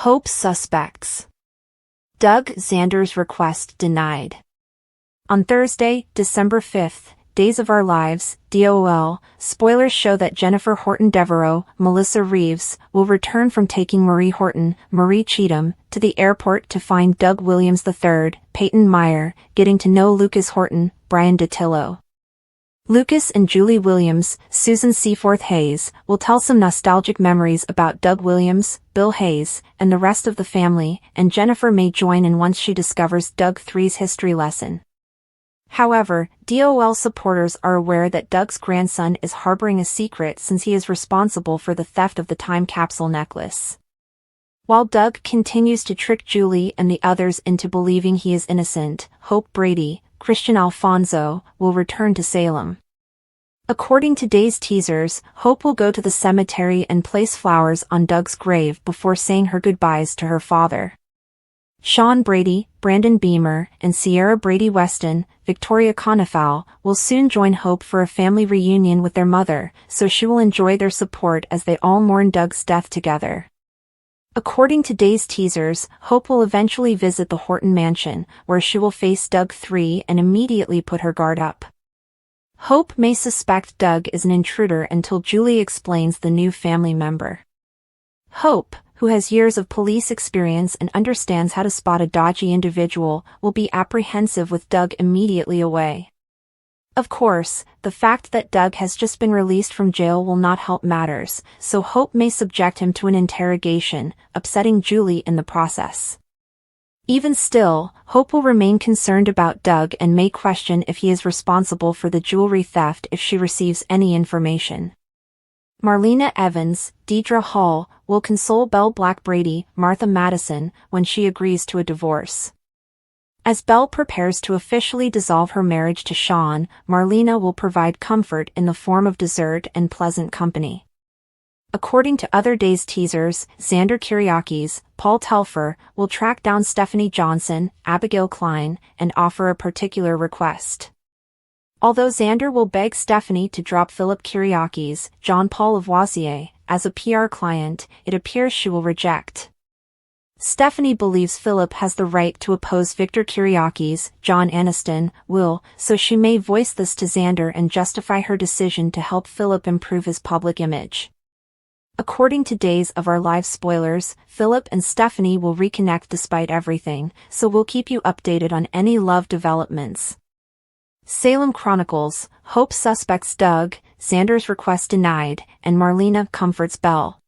Hope suspects. Doug Xander's request denied. On Thursday, December 5th, Days of Our Lives, DOL, spoilers show that Jennifer Horton Devereaux, Melissa Reeves, will return from taking Marie Horton, Marie Cheatham, to the airport to find Doug Williams III, Peyton Meyer, getting to know Lucas Horton, Brian DeTillo. Lucas and Julie Williams, Susan Seaforth Hayes, will tell some nostalgic memories about Doug Williams, Bill Hayes, and the rest of the family, and Jennifer may join in once she discovers Doug III's history lesson. However, DOL supporters are aware that Doug's grandson is harboring a secret since he is responsible for the theft of the time capsule necklace. While Doug continues to trick Julie and the others into believing he is innocent, Hope Brady, Christian Alfonso, will return to Salem. According to Days teasers, Hope will go to the cemetery and place flowers on Doug's grave before saying her goodbyes to her father. Sean Brady, Brandon Beamer, and Sierra Brady Weston, Victoria Conifal, will soon join Hope for a family reunion with their mother, so she will enjoy their support as they all mourn Doug's death together. According to Days teasers, Hope will eventually visit the Horton mansion, where she will face Doug III and immediately put her guard up. Hope may suspect Doug is an intruder until Julie explains the new family member. Hope, who has years of police experience and understands how to spot a dodgy individual, will be apprehensive with Doug immediately away. Of course, the fact that Doug has just been released from jail will not help matters, so Hope may subject him to an interrogation, upsetting Julie in the process. Even still, Hope will remain concerned about Doug and may question if he is responsible for the jewelry theft if she receives any information. Marlena Evans, Deidre Hall, will console Belle Black Brady, Martha Madison, when she agrees to a divorce. As Belle prepares to officially dissolve her marriage to Sean, Marlena will provide comfort in the form of dessert and pleasant company. According to other Days teasers, Xander Kyriakis, Paul Telfer, will track down Stephanie Johnson, Abigail Klein, and offer a particular request. Although Xander will beg Stephanie to drop Philip Kyriakis, John Paul Lavoisier, as a PR client, it appears she will reject. Stephanie believes Philip has the right to oppose Victor Kyriakis, John Aniston, will, so she may voice this to Xander and justify her decision to help Philip improve his public image. According to Days of Our Lives spoilers, Philip and Stephanie will reconnect despite everything, so we'll keep you updated on any love developments. Salem Chronicles, Hope suspects Doug, Xander's request denied, and Marlena comforts Belle.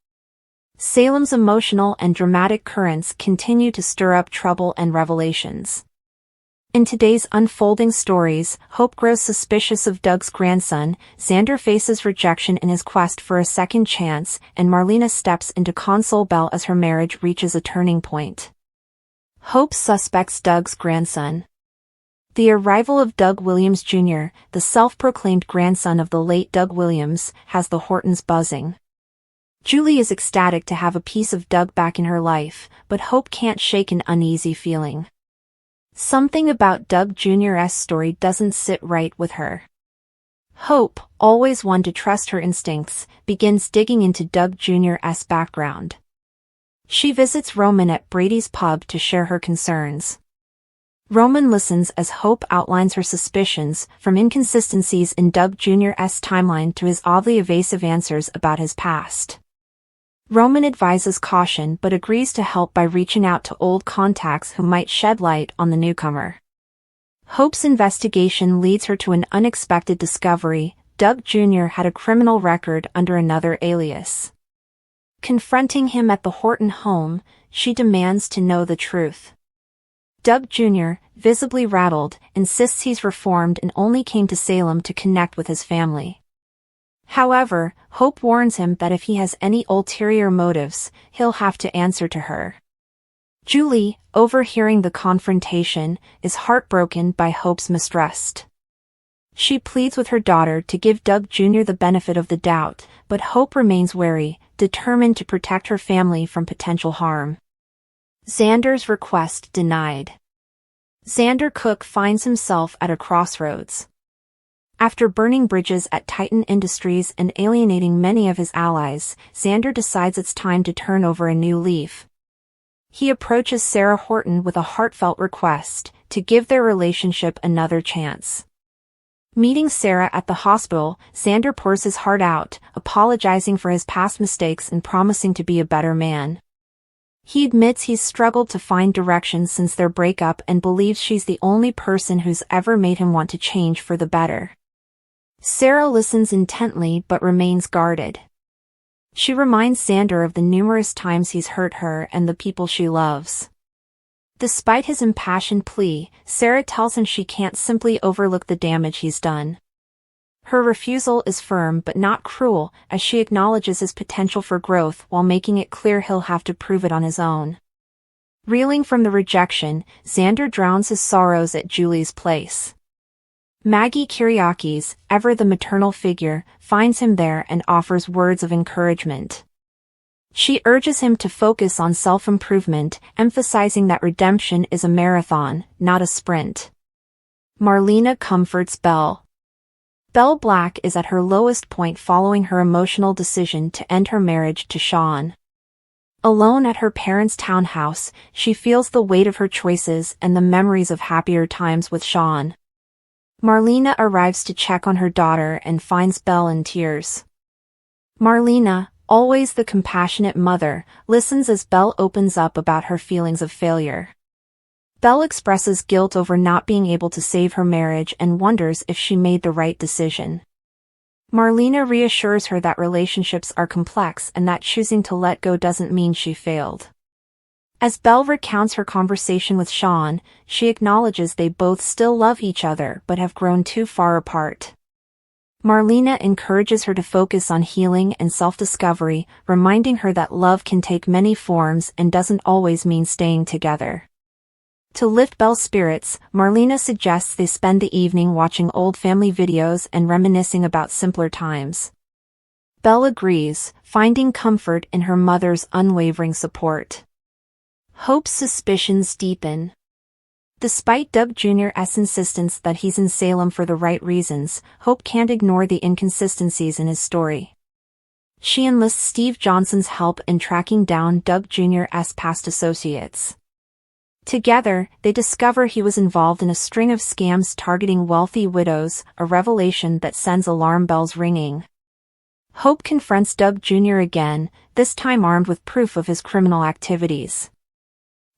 Salem's emotional and dramatic currents continue to stir up trouble and revelations. In today's unfolding stories, Hope grows suspicious of Doug's grandson, Xander faces rejection in his quest for a second chance, and Marlena steps in to console Belle as her marriage reaches a turning point. Hope suspects Doug's grandson. The arrival of Doug Williams Jr., the self-proclaimed grandson of the late Doug Williams, has the Hortons buzzing. Julie is ecstatic to have a piece of Doug back in her life, but Hope can't shake an uneasy feeling. Something about Doug Jr.'s story doesn't sit right with her. Hope, always one to trust her instincts, begins digging into Doug Jr.'s background. She visits Roman at Brady's pub to share her concerns. Roman listens as Hope outlines her suspicions, from inconsistencies in Doug Jr.'s timeline to his oddly evasive answers about his past. Roman advises caution but agrees to help by reaching out to old contacts who might shed light on the newcomer. Hope's investigation leads her to an unexpected discovery: Doug Jr. had a criminal record under another alias. Confronting him at the Horton home, she demands to know the truth. Doug Jr., visibly rattled, insists he's reformed and only came to Salem to connect with his family. However, Hope warns him that if he has any ulterior motives, he'll have to answer to her. Julie, overhearing the confrontation, is heartbroken by Hope's mistrust. She pleads with her daughter to give Doug Jr. the benefit of the doubt, but Hope remains wary, determined to protect her family from potential harm. Xander's request denied. Xander Cook finds himself at a crossroads. After burning bridges at Titan Industries and alienating many of his allies, Xander decides it's time to turn over a new leaf. He approaches Sarah Horton with a heartfelt request to give their relationship another chance. Meeting Sarah at the hospital, Xander pours his heart out, apologizing for his past mistakes and promising to be a better man. He admits he's struggled to find direction since their breakup and believes she's the only person who's ever made him want to change for the better. Sarah listens intently but remains guarded. She reminds Xander of the numerous times he's hurt her and the people she loves. Despite his impassioned plea, Sarah tells him she can't simply overlook the damage he's done. Her refusal is firm but not cruel, as she acknowledges his potential for growth while making it clear he'll have to prove it on his own. Reeling from the rejection, Xander drowns his sorrows at Julie's place. Maggie Kyriakis, ever the maternal figure, finds him there and offers words of encouragement. She urges him to focus on self-improvement, emphasizing that redemption is a marathon, not a sprint. Marlena comforts Belle. Belle Black is at her lowest point following her emotional decision to end her marriage to Sean. Alone at her parents' townhouse, she feels the weight of her choices and the memories of happier times with Sean. Marlena arrives to check on her daughter and finds Belle in tears. Marlena, always the compassionate mother, listens as Belle opens up about her feelings of failure. Belle expresses guilt over not being able to save her marriage and wonders if she made the right decision. Marlena reassures her that relationships are complex and that choosing to let go doesn't mean she failed. As Belle recounts her conversation with Sean, she acknowledges they both still love each other but have grown too far apart. Marlena encourages her to focus on healing and self-discovery, reminding her that love can take many forms and doesn't always mean staying together. To lift Belle's spirits, Marlena suggests they spend the evening watching old family videos and reminiscing about simpler times. Belle agrees, finding comfort in her mother's unwavering support. Hope's suspicions deepen. Despite Doug Jr.'s insistence that he's in Salem for the right reasons, Hope can't ignore the inconsistencies in his story. She enlists Steve Johnson's help in tracking down Doug Jr.'s past associates. Together, they discover he was involved in a string of scams targeting wealthy widows, a revelation that sends alarm bells ringing. Hope confronts Doug Jr. again, this time armed with proof of his criminal activities.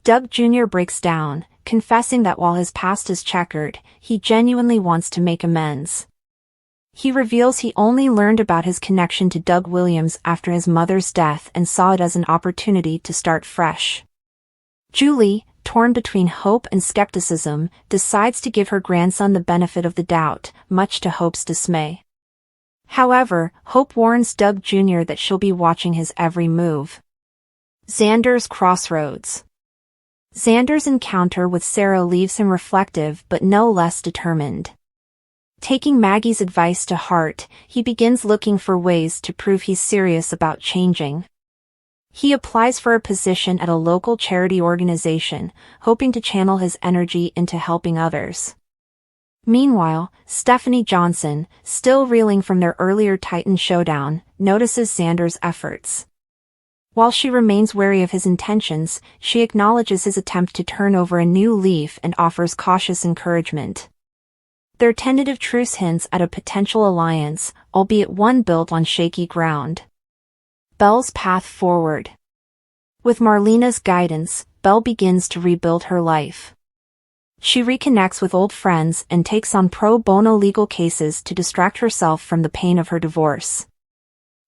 Doug Jr. breaks down, confessing that while his past is checkered, he genuinely wants to make amends. He reveals he only learned about his connection to Doug Williams after his mother's death and saw it as an opportunity to start fresh. Julie, torn between hope and skepticism, decides to give her grandson the benefit of the doubt, much to Hope's dismay. However, Hope warns Doug Jr. that she'll be watching his every move. Xander's crossroads. Xander's encounter with Sarah leaves him reflective but no less determined. Taking Maggie's advice to heart, he begins looking for ways to prove he's serious about changing. He applies for a position at a local charity organization, hoping to channel his energy into helping others. Meanwhile, Stephanie Johnson, still reeling from their earlier Titan showdown, notices Xander's efforts. While she remains wary of his intentions, she acknowledges his attempt to turn over a new leaf and offers cautious encouragement. Their tentative truce hints at a potential alliance, albeit one built on shaky ground. Belle's path forward. With Marlena's guidance, Belle begins to rebuild her life. She reconnects with old friends and takes on pro bono legal cases to distract herself from the pain of her divorce.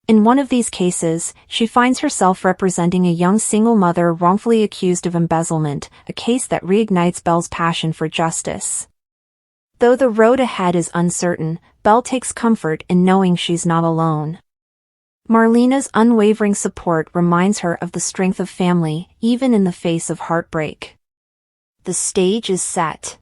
In one of these cases, she finds herself representing a young single mother wrongfully accused of embezzlement, a case that reignites Belle's passion for justice. Though the road ahead is uncertain, Belle takes comfort in knowing she's not alone. Marlena's unwavering support reminds her of the strength of family, even in the face of heartbreak. The stage is set.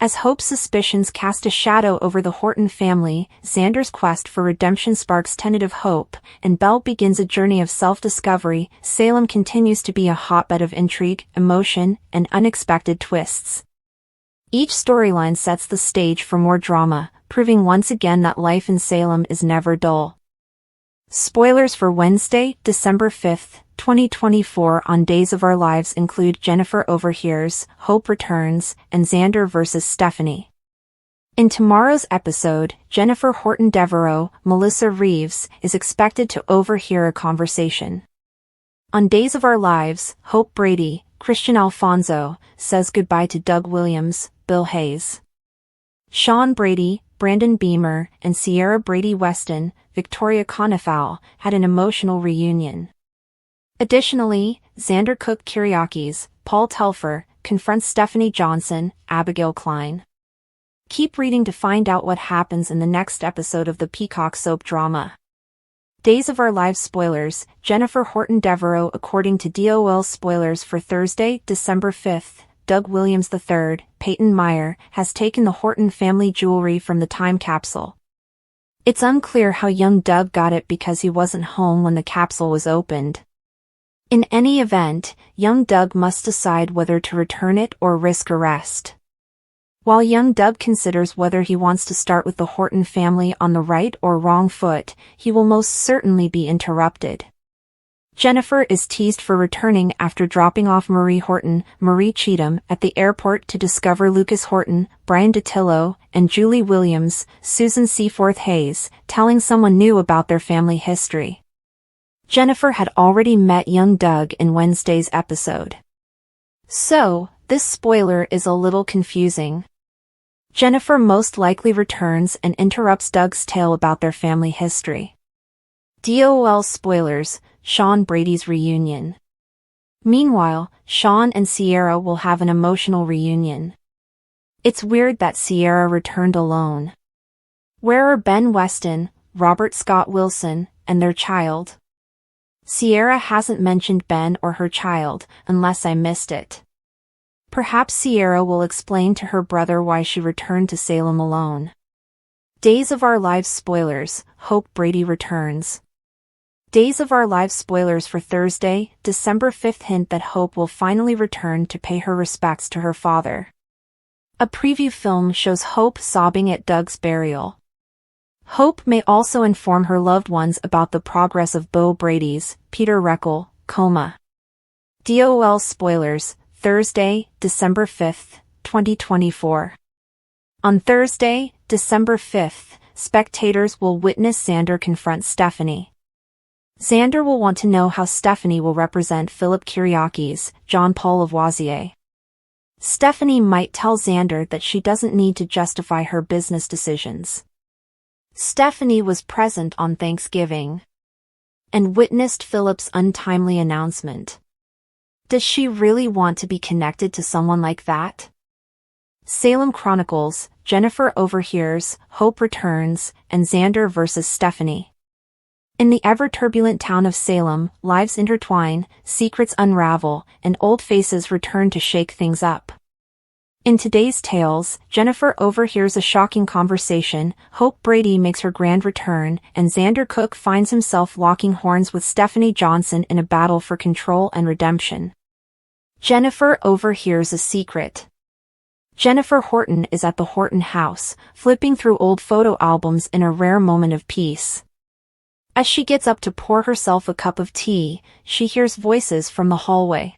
As Hope's suspicions cast a shadow over the Horton family, Xander's quest for redemption sparks tentative hope, and Belle begins a journey of self-discovery. Salem continues to be a hotbed of intrigue, emotion, and unexpected twists. Each storyline sets the stage for more drama, proving once again that life in Salem is never dull. Spoilers for Wednesday, December 5th, 2024 on Days of Our Lives include Jennifer overhears, Hope returns, and Xander vs. Stephanie. In tomorrow's episode, Jennifer Horton Devereaux, Melissa Reeves, is expected to overhear a conversation. On Days of Our Lives, Hope Brady, Christian Alfonso, says goodbye to Doug Williams, Bill Hayes. Sean Brady, Brandon Beamer, and Sierra Brady Weston, Victoria Konefal, had an emotional reunion. Additionally, Xander Cook Kyriakis, Paul Telfer, confronts Stephanie Johnson, Abigail Klein. Keep reading to find out what happens in the next episode of the Peacock soap drama. Days of Our Lives spoilers, Jennifer Horton Devereaux. According to DOL spoilers for Thursday, December 5th, Doug Williams III, Peyton Meyer, has taken the Horton family jewelry from the time capsule. It's unclear how young Doug got it because he wasn't home when the capsule was opened. In any event, young Doug must decide whether to return it or risk arrest. While young Doug considers whether he wants to start with the Horton family on the right or wrong foot, he will most certainly be interrupted. Jennifer is teased for returning after dropping off Marie Horton, Marie Cheatham, at the airport to discover Lucas Horton, Brian DeTillo, and Julie Williams, Susan Seaforth Hayes, telling someone new about their family history. Jennifer had already met young Doug in Wednesday's episode. So, this spoiler is a little confusing. Jennifer most likely returns and interrupts Doug's tale about their family history. DOL spoilers, Sean Brady's reunion. Meanwhile, Sean and Sierra will have an emotional reunion. It's weird that Sierra returned alone. Where are Ben Weston, Robert Scott Wilson, and their child? Sierra hasn't mentioned Ben or her child, unless I missed it. Perhaps Sierra will explain to her brother why she returned to Salem alone. Days of Our Lives spoilers, Hope Brady returns. Days of Our Lives spoilers for Thursday, December 5th hint that Hope will finally return to pay her respects to her father. A preview film shows Hope sobbing at Doug's burial. Hope may also inform her loved ones about the progress of Beau Brady's, Peter Reckle, coma. DOL spoilers, Thursday, December 5th, 2024. On Thursday, December 5th, spectators will witness Xander confront Stephanie. Xander will want to know how Stephanie will represent Philip Kyriakis, John Paul Lavoisier. Stephanie might tell Xander that she doesn't need to justify her business decisions. Stephanie was present on Thanksgiving and witnessed Philip's untimely announcement. Does she really want to be connected to someone like that? Salem Chronicles, Jennifer overhears, Hope returns, and Xander vs. Stephanie. In the ever-turbulent town of Salem, lives intertwine, secrets unravel, and old faces return to shake things up. In today's tales, Jennifer overhears a shocking conversation, Hope Brady makes her grand return, and Xander Cook finds himself locking horns with Stephanie Johnson in a battle for control and redemption. Jennifer overhears a secret. Jennifer Horton is at the Horton house, flipping through old photo albums in a rare moment of peace. As she gets up to pour herself a cup of tea, she hears voices from the hallway.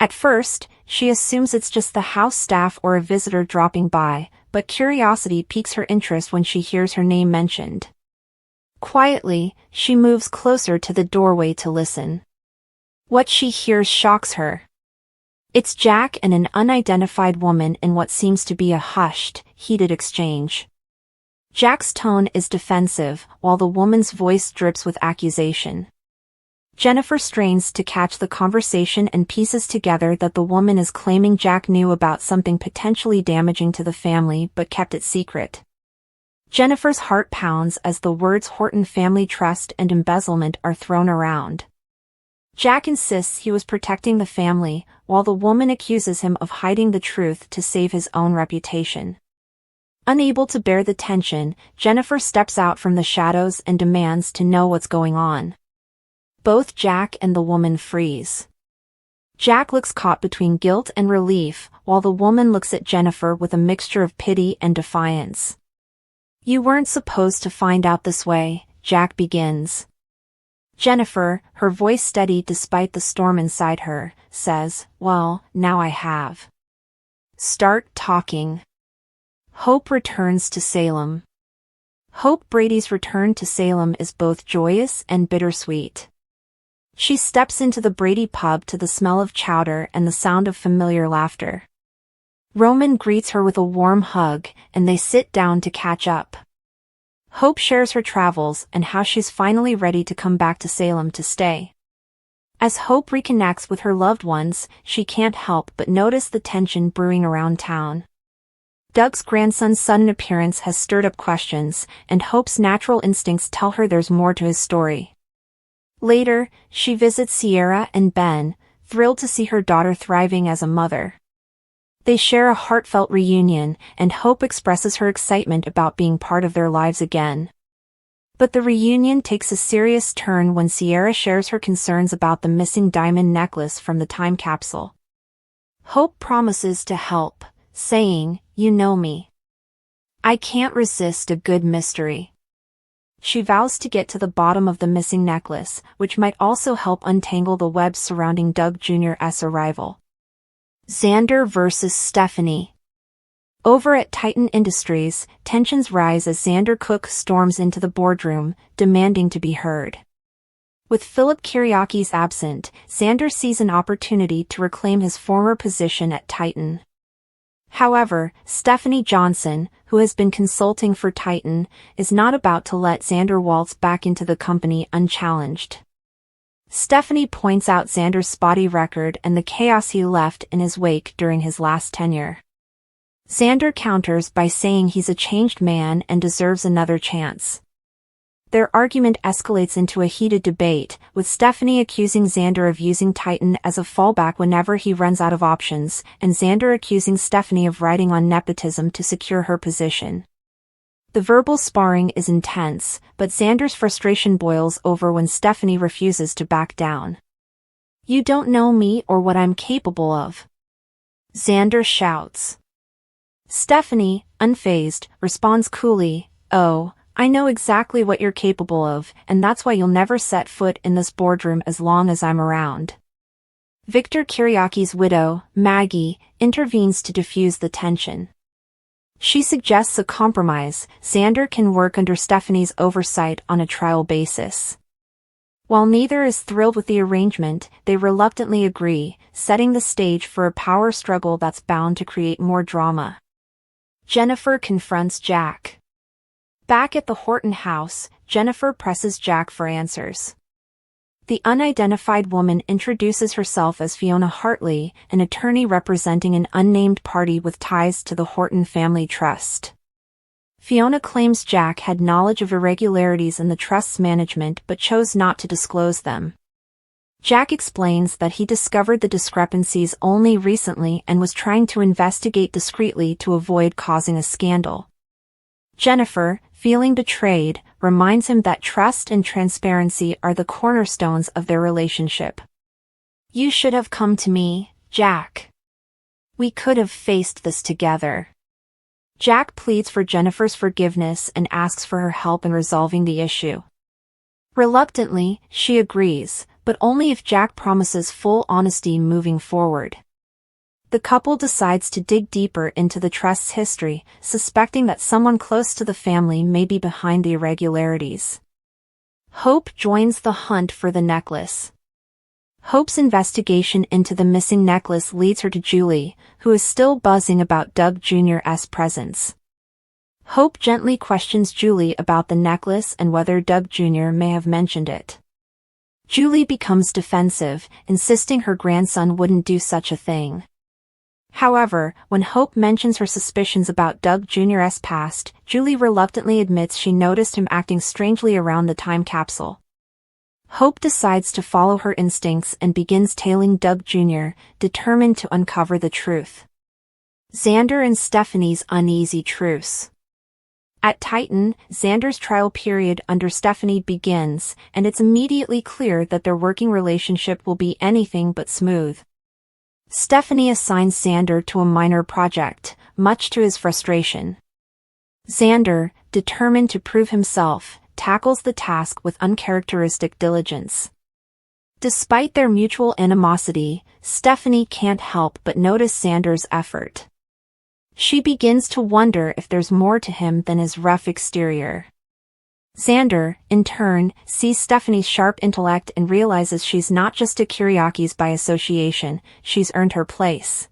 At first, she assumes it's just the house staff or a visitor dropping by, but curiosity piques her interest when she hears her name mentioned. Quietly, she moves closer to the doorway to listen. What she hears shocks her. It's Jack and an unidentified woman in what seems to be a hushed, heated exchange. Jack's tone is defensive, while the woman's voice drips with accusation. Jennifer strains to catch the conversation and pieces together that the woman is claiming Jack knew about something potentially damaging to the family but kept it secret. Jennifer's heart pounds as the words Horton family trust and embezzlement are thrown around. Jack insists he was protecting the family, while the woman accuses him of hiding the truth to save his own reputation. Unable to bear the tension, Jennifer steps out from the shadows and demands to know what's going on. Both Jack and the woman freeze. Jack looks caught between guilt and relief, while the woman looks at Jennifer with a mixture of pity and defiance. "You weren't supposed to find out this way," Jack begins. Jennifer, her voice steady despite the storm inside her, says, "Well, now I have. Start talking." Hope returns to Salem. Hope Brady's return to Salem is both joyous and bittersweet. She steps into the Brady pub to the smell of chowder and the sound of familiar laughter. Roman greets her with a warm hug, and they sit down to catch up. Hope shares her travels and how she's finally ready to come back to Salem to stay. As Hope reconnects with her loved ones, she can't help but notice the tension brewing around town. Doug's grandson's sudden appearance has stirred up questions, and Hope's natural instincts tell her there's more to his story. Later, she visits Sierra and Ben, thrilled to see her daughter thriving as a mother. They share a heartfelt reunion, and Hope expresses her excitement about being part of their lives again. But the reunion takes a serious turn when Sierra shares her concerns about the missing diamond necklace from the time capsule. Hope promises to help, saying, "You know me. I can't resist a good mystery." She vows to get to the bottom of the missing necklace, which might also help untangle the webs surrounding Doug Jr.'s arrival. Xander versus Stephanie. Over at Titan Industries, tensions rise as Xander Cook storms into the boardroom, demanding to be heard. With Philip Kiriakis absent, Xander sees an opportunity to reclaim his former position at Titan. However, Stephanie Johnson, who has been consulting for Titan, is not about to let Xander waltz back into the company unchallenged. Stephanie points out Xander's spotty record and the chaos he left in his wake during his last tenure. Xander counters by saying he's a changed man and deserves another chance. Their argument escalates into a heated debate, with Stephanie accusing Xander of using Titan as a fallback whenever he runs out of options, and Xander accusing Stephanie of riding on nepotism to secure her position. The verbal sparring is intense, but Xander's frustration boils over when Stephanie refuses to back down. "You don't know me or what I'm capable of," Xander shouts. Stephanie, unfazed, responds coolly, "Oh, I know exactly what you're capable of, and that's why you'll never set foot in this boardroom as long as I'm around." Victor Kiriakis' widow, Maggie, intervenes to diffuse the tension. She suggests a compromise: Xander can work under Stephanie's oversight on a trial basis. While neither is thrilled with the arrangement, they reluctantly agree, setting the stage for a power struggle that's bound to create more drama. Jennifer confronts Jack. Back at the Horton house, Jennifer presses Jack for answers. The unidentified woman introduces herself as Fiona Hartley, an attorney representing an unnamed party with ties to the Horton Family Trust. Fiona claims Jack had knowledge of irregularities in the trust's management but chose not to disclose them. Jack explains that he discovered the discrepancies only recently and was trying to investigate discreetly to avoid causing a scandal. Jennifer, feeling betrayed, reminds him that trust and transparency are the cornerstones of their relationship. "You should have come to me, Jack. We could have faced this together." Jack pleads for Jennifer's forgiveness and asks for her help in resolving the issue. Reluctantly, she agrees, but only if Jack promises full honesty moving forward. The couple decides to dig deeper into the trust's history, suspecting that someone close to the family may be behind the irregularities. Hope joins the hunt for the necklace. Hope's investigation into the missing necklace leads her to Julie, who is still buzzing about Doug Jr.'s presence. Hope gently questions Julie about the necklace and whether Doug Jr. may have mentioned it. Julie becomes defensive, insisting her grandson wouldn't do such a thing. However, when Hope mentions her suspicions about Doug Jr.'s past, Julie reluctantly admits she noticed him acting strangely around the time capsule. Hope decides to follow her instincts and begins tailing Doug Jr., determined to uncover the truth. Xander and Stephanie's uneasy truce. At Titan, Xander's trial period under Stephanie begins, and it's immediately clear that their working relationship will be anything but smooth. Stephanie assigns Xander to a minor project, much to his frustration. Xander, determined to prove himself, tackles the task with uncharacteristic diligence. Despite their mutual animosity, Stephanie can't help but notice Xander's effort. She begins to wonder if there's more to him than his rough exterior. Xander, in turn, sees Stephanie's sharp intellect and realizes she's not just a Kyriakis by association, she's earned her place.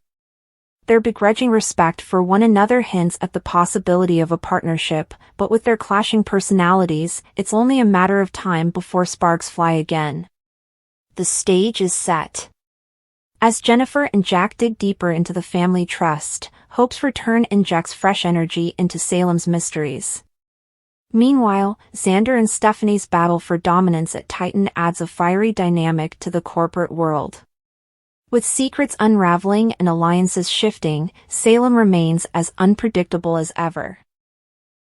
Their begrudging respect for one another hints at the possibility of a partnership, but with their clashing personalities, it's only a matter of time before sparks fly again. The stage is set. As Jennifer and Jack dig deeper into the family trust, Hope's return injects fresh energy into Salem's mysteries. Meanwhile, Xander and Stephanie's battle for dominance at Titan adds a fiery dynamic to the corporate world. With secrets unraveling and alliances shifting, Salem remains as unpredictable as ever.